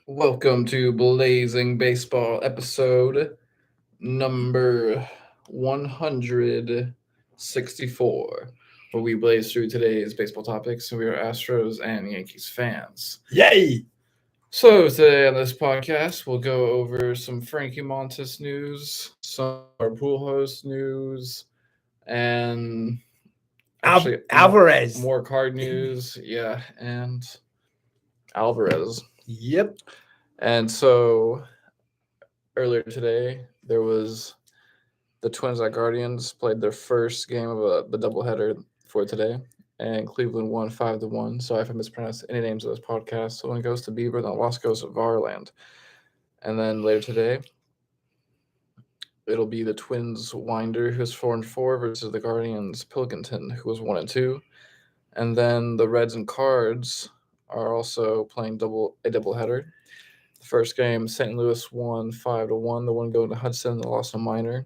Welcome to Blazing Baseball episode number 164, where we blaze through today's baseball topics. We are Astros and Yankees fans. Yay! So, today on this podcast, we'll go over some Frankie Montas news, some more Pujols news, and actually Alvarez. more card news. Yeah, and Alvarez. Yep. And so earlier today, there was the Twins at Guardians played their first game of the doubleheader for today, and Cleveland won 5-1. Sorry if I mispronounced any names of this podcast. So one goes to Bieber, then loss goes to Varland, and then later today, it'll be the Twins Winder, who's 4-4, versus the Guardians Pilkington, who was 1-2, and then the Reds and Cards are also playing a doubleheader. The first game, St. Louis won 5-1. The one going to Hudson, the loss to Minor.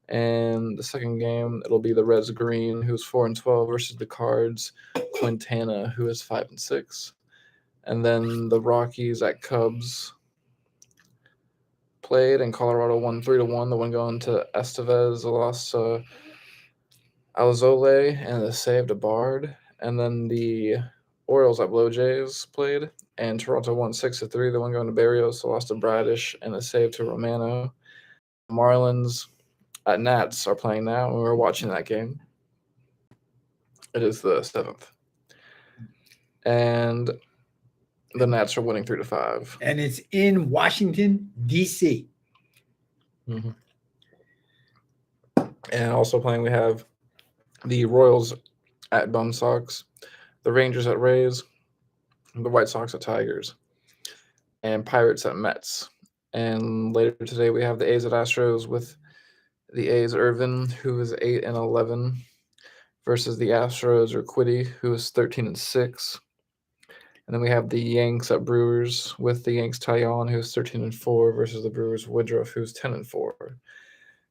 And the second game, it'll be the Reds Green, who's 4-12, versus the Cards Quintana, who is 5-6. And then the Rockies at Cubs played, and Colorado won 3-1. The one going to Estevez, the loss to Alzole, and the save to Bard. And then the Orioles at Blue Jays played, and Toronto won 6-3. The one going to Barrios, the loss to Bradish, and the save to Romano. Marlins at Nats are playing now, and we're watching that game. It is the 7th. And the Nats are winning 3-5. And it's in Washington, D.C. Mm-hmm. And also playing, we have the Royals at Bum Sox, the Rangers at Rays, the White Sox at Tigers, and Pirates at Mets. And later today, we have the A's at Astros with the A's Irvin, who is 8-11, versus the Astros Urquidy, who is 13-6. And then we have the Yanks at Brewers with the Yanks Taillon, who's 13-4, versus the Brewers Woodruff, who's 10-4.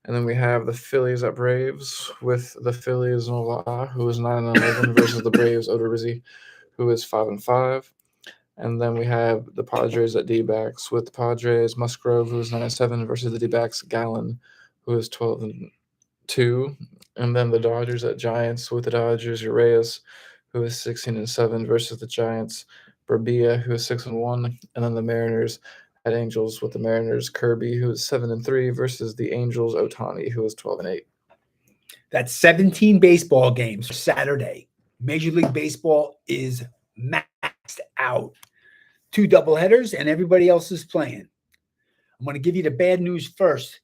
And then we have the Phillies at Braves with the Phillies Nola, who is 9-11, versus the Braves Odorizzi, who is 5-5. And then we have the Padres at D-backs with the Padres Musgrove, who is 9-7, versus the D-backs Gallen, who is 12-2. And then the Dodgers at Giants with the Dodgers Urias, who is 16-7, versus the Giants Brabia, who is 6-1. And then the Mariners at Angels with the Mariners Kirby, who is 7-3, versus the Angels Otani, who is 12-8. That's 17 baseball games for Saturday. Major League Baseball is maxed out. 2 doubleheaders, and everybody else is playing. I'm going to give you the bad news first.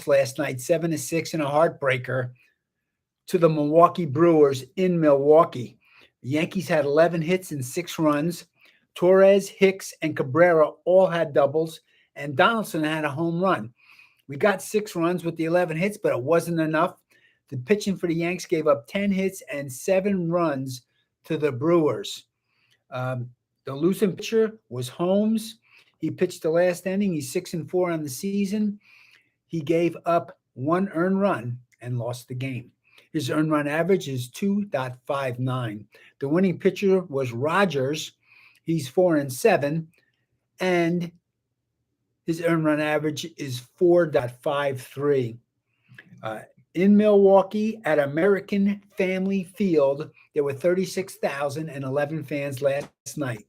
Last night, 7-6 and a heartbreaker to the Milwaukee Brewers in Milwaukee. The Yankees had 11 hits and 6 runs. Torres, Hicks, and Cabrera all had doubles, and Donaldson had a home run. We got 6 runs with the 11 hits, but it wasn't enough. The pitching for the Yanks gave up 10 hits and 7 runs to the Brewers. The losing pitcher was Holmes. He pitched the last inning. He's 6-4 on the season. He gave up 1 earned run and lost the game. His earned run average is 2.59. The winning pitcher was Rogers. He's 4-7, and his earned run average is 4.53. In Milwaukee at American Family Field, there were 36,011 fans last night.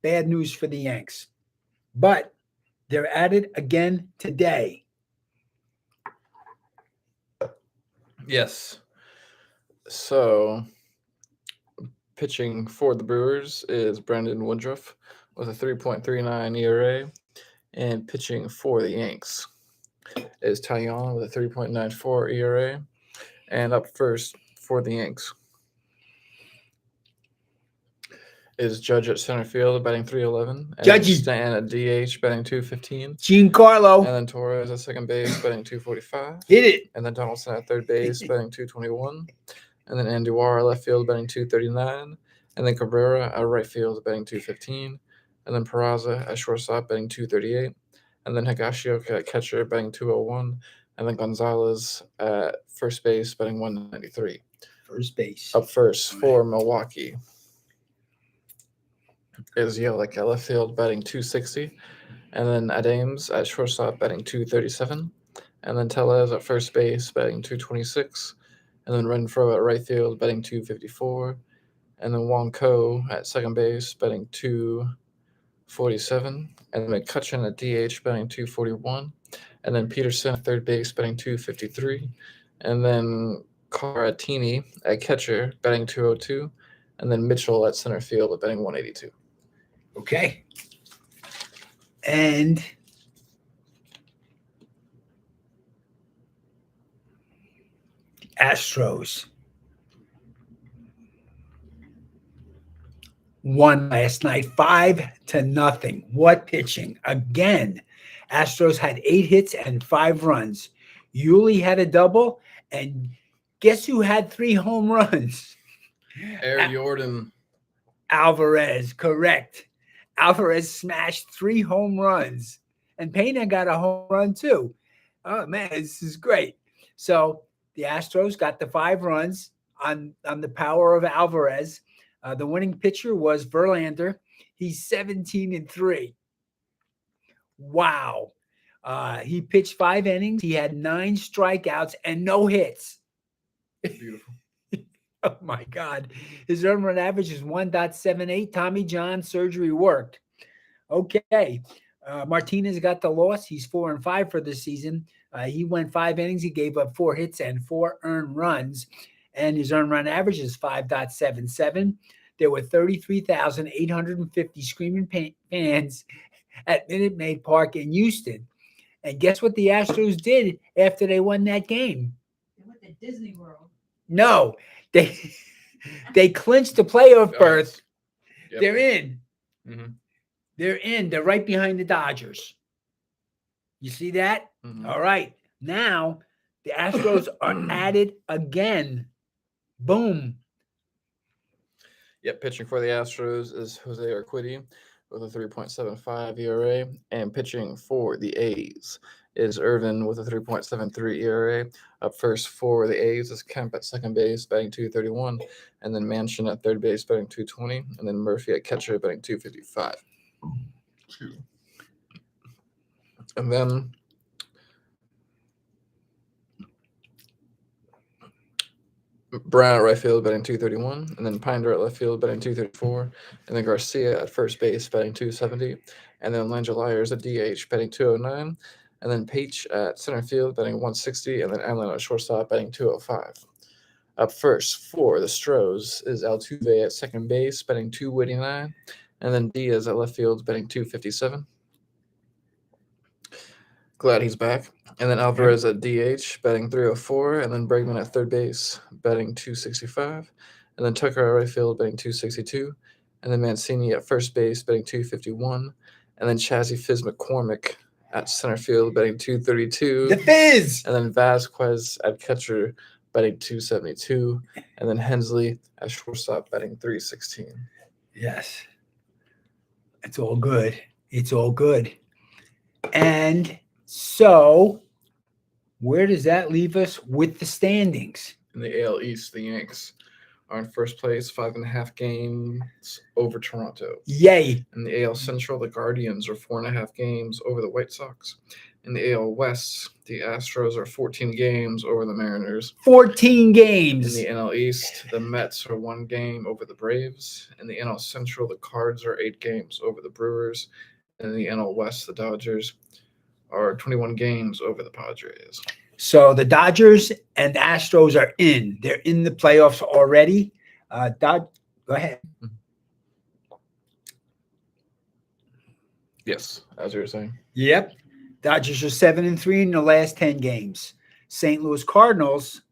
Bad news for the Yanks. But they're at it again today. Yes. So, pitching for the Brewers is Brandon Woodruff with a 3.39 ERA, and pitching for the Yanks is Taillon with a 3.94 ERA, and up first for the Yanks is Judge at center field batting 311, and Judgy. Stan at DH batting 215, Giancarlo. and then Torres at second base batting 245. Hit it. And then Donaldson at third base batting 221, and then Andujar at left field batting 239, and then Cabrera at right field batting 215, and then Peraza at shortstop batting 238, and then Higashioka at catcher batting 201, and then Gonzalez at first base batting 193. First base. Up first for Milwaukee. is Yelich at left field, batting 260. And then Adams at shortstop, batting 237. And then Tellez at first base, batting 226. And then Renfroe at right field, batting 254. And then Wong Ko at second base, batting 247. And then McCutcheon at DH, batting 241. And then Peterson at third base, batting 253. And then Caratini at catcher, batting 202. And then Mitchell at center field, batting 182. Okay. And the Astros won last night 5-0. What pitching? Again, Astros had 8 hits and 5 runs. Yuli had a double, and guess who had 3 home runs? Air Jordan. Alvarez, correct. Alvarez smashed 3 home runs, and Pena got a home run too. Oh man, this is great. So the Astros got the 5 runs on the power of Alvarez. The winning pitcher was Verlander. He's 17-3. Wow. He pitched 5 innings. He had 9 strikeouts and no hits. Beautiful. Oh, my God. His earned run average is 1.78. Tommy John surgery worked. Okay. Martinez got the loss. He's 4-5 for the season. He went 5 innings. He gave up 4 hits and 4 earned runs. And his earned run average is 5.77. There were 33,850 screaming fans at Minute Maid Park in Houston. And guess what the Astros did after they won that game? They went to Disney World. No, they clinched the playoff berth. Yep. They're in. Mm-hmm. They're in. They're right behind the Dodgers. You see that? Mm-hmm. All right. Now the Astros are at it again. Boom. Yep, pitching for the Astros is Jose Urquidy with a 3.75 ERA, and pitching for the A's is Irvin with a 3.73 ERA. Up first for the A's is Kemp at second base, batting 231, and then Manchin at third base, batting 220, and then Murphy at catcher, batting 255. And then Brown at right field, batting 231, and then Pinder at left field, batting 234, and then Garcia at first base, batting 270, and then Langeliers at DH, batting 209, and then Page at center field, batting 160, and then Allen at shortstop, batting 205. Up first for the Stros is Altuve at second base, batting 289, and then Diaz at left field, batting 257. Glad he's back. And then Alvarez at DH, batting 304, and then Bregman at third base, batting 265, and then Tucker at right field, batting 262, and then Mancini at first base, batting 251, and then Chazzy Fizz McCormick at center field, batting 232. The Fizz! And then Vasquez at catcher, batting 272, and then Hensley at shortstop, batting 316. Yes. It's all good. It's all good. And so, where does that leave us with the standings? In the AL East, the Yanks are in first place, 5.5 games over Toronto. Yay. In the AL Central, the Guardians are 4.5 games over the White Sox. In the AL West, the Astros are 14 games over the Mariners. 14 In games. the NL East, the Mets are 1 game over the Braves. In the NL Central, the Cards are 8 games over the Brewers. In the NL West, the Dodgers are 21 games over the Padres. So the Dodgers and the Astros are in. They're in the playoffs already. Go ahead. Yes, as you were saying. Yep. Dodgers are 7-3 in the last 10 games. St. Louis Cardinals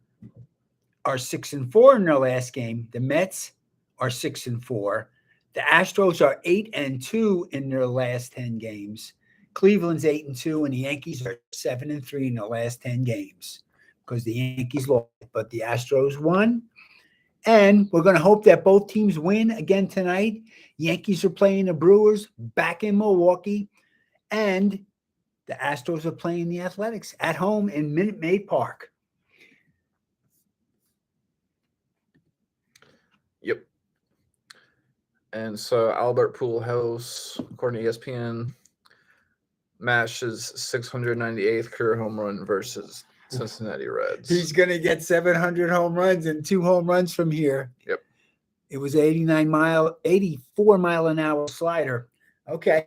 are 6-4 in their last game. The Mets are 6-4. The Astros are 8-2 in their last 10 games. Cleveland's 8-2, and the Yankees are 7-3 in the last 10 games because the Yankees lost, but the Astros won. And we're going to hope that both teams win again tonight. Yankees are playing the Brewers back in Milwaukee, and the Astros are playing the Athletics at home in Minute Maid Park. Yep. And so Albert Pujols, according to ESPN, mashes 698th career home run versus Cincinnati Reds. He's going to get 700 home runs and 2 home runs from here. Yep. It was 84 mile an hour slider. Okay.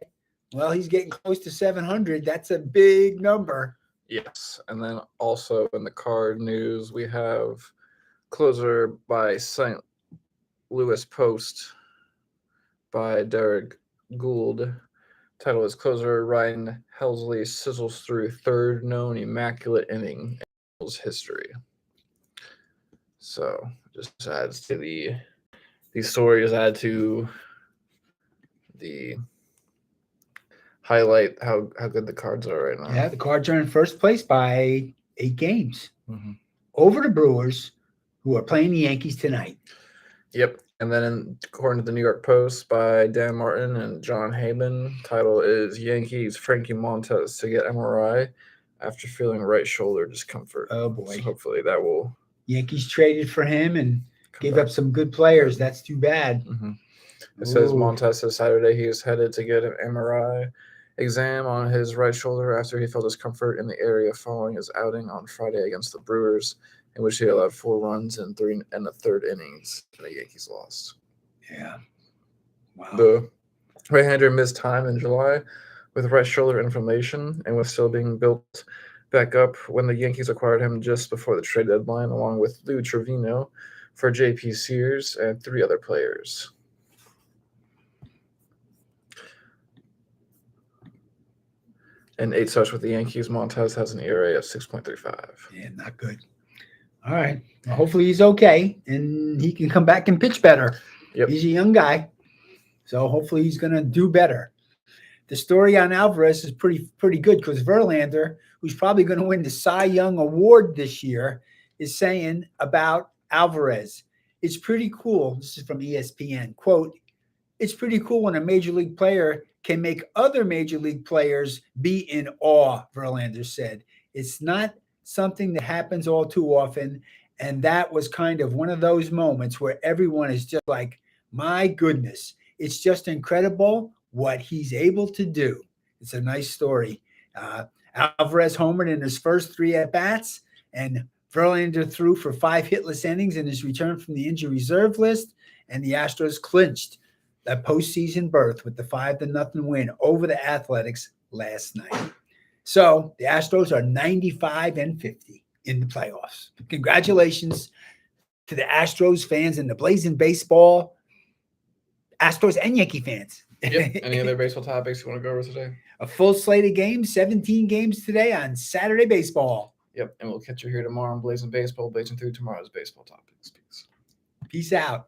Well, he's getting close to 700. That's a big number. Yes. And then also in the card news, we have closer by St. Louis Post by Derek Gould. Title is closer Ryan Helsley sizzles through third known immaculate inning in Bulls history. So just adds to these stories add to the highlight how good the Cards are right now. Yeah, the Cards are in first place by 8 games Mm-hmm. over the Brewers, who are playing the Yankees tonight. Yep. And then according to the New York Post by Dan Martin and John Heyman, title is Yankees Frankie Montas to get MRI after feeling right shoulder discomfort. Oh, boy. So hopefully that will Yankees traded for him and gave back. up some good players. That's too bad. Mm-hmm. It says Ooh. Montas says Saturday he is headed to get an MRI exam on his right shoulder after he felt discomfort in the area following his outing on Friday against the Brewers, in which he allowed 4 runs in 3 and the third innings, and the Yankees lost. Yeah. Wow. The right-hander missed time in July with right shoulder inflammation and was still being built back up when the Yankees acquired him just before the trade deadline, along with Lou Trevino for J.P. Sears and 3 other players. And 8 starts with the Yankees. Montas has an ERA of 6.35. Yeah, not good. All right. Well, hopefully he's okay and he can come back and pitch better. Yep. He's a young guy, so hopefully he's going to do better. The story on Alvarez is pretty good because Verlander, who's probably going to win the Cy Young Award this year, is saying about Alvarez, it's pretty cool. This is from ESPN. Quote, it's pretty cool when a major league player can make other major league players be in awe, Verlander said. It's not something that happens all too often. And that was kind of one of those moments where everyone is just like, my goodness, it's just incredible what he's able to do. It's a nice story. Alvarez homered in his first 3 at-bats, and Verlander threw for 5 hitless innings in his return from the injury reserve list, and the Astros clinched that postseason berth with the 5-0 win over the Athletics last night. So the Astros are 95-50 in the playoffs. Congratulations to the Astros fans and the Blazing Baseball, Astros and Yankee fans. Yep. Any other baseball topics you want to go over today? A full slate of games, 17 games today on Saturday Baseball. Yep. And we'll catch you here tomorrow on Blazing Baseball, blazing through tomorrow's baseball topics. Peace. Peace out.